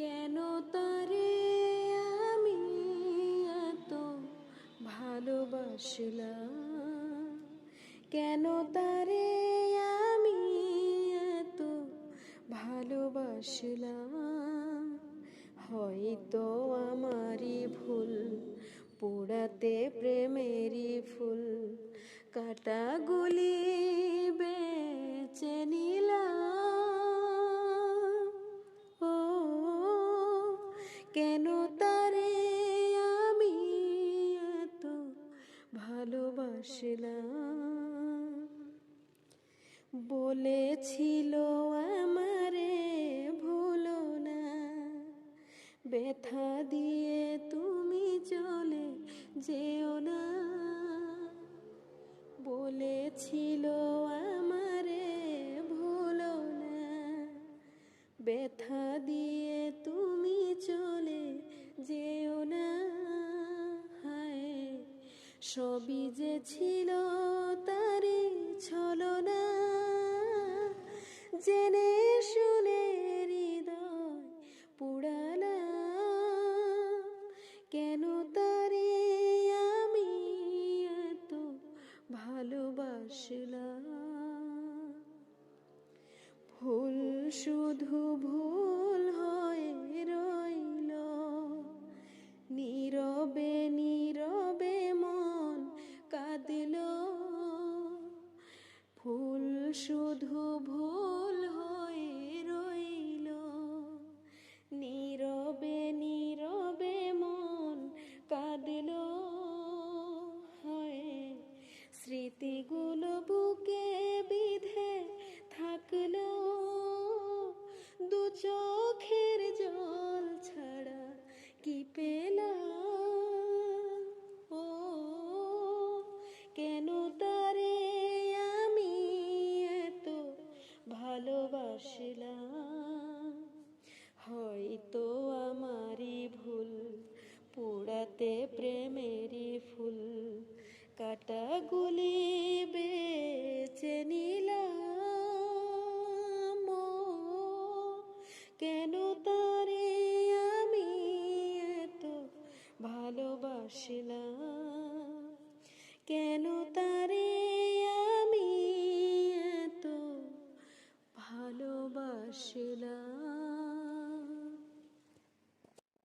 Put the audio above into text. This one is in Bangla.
কেন তারে আমি এত ভালোবাসলাম, কেন তারে আমি এত ভালোবাসলাম। হয়তো আমারই ভুল, পোড়াতে প্রেমেরই ফুল, কাঁটাগুলি বেছে নিলাম। ও কেন তারে আমি এত ভালোবাসলাম। বলেছিল আমারে ভুলো না, ব্যথা দিয়ে তুমি চলে যেও না। বলেছিল আমারে ভুলো না, ব্যথা দিয়ে তুমি চলে যেও না। হায় সবই যে ছিল তারি ছলনা, জেনে শুনে হৃদয় পুড়ালাম। কেন তারে আমি এত ভালোবাসলাম। ভুল শুধু ভুল হয়ে রইল, নীরবে নীরবে মন কাঁদিল। ভুল শুধু ভুল হয়ে রইল, নীরবে নীরবে মন কাঁদিল। হয় স্মৃতিগুলো বুকে বিধে থাকলো, দু চোখের জল ছাড়া কি পেলাম। ও কেন তারে আমি এত ভালোবাসলাম। হয়তো আমারই ভুল, পোড়াতে প্রেমেরই ফুল, কাঁটাগুলি বেছে নিলাম। ও কেন তারে আমি এত ভালোবাসলাম, কেন তারে আমি এত ভালোবাসলাম।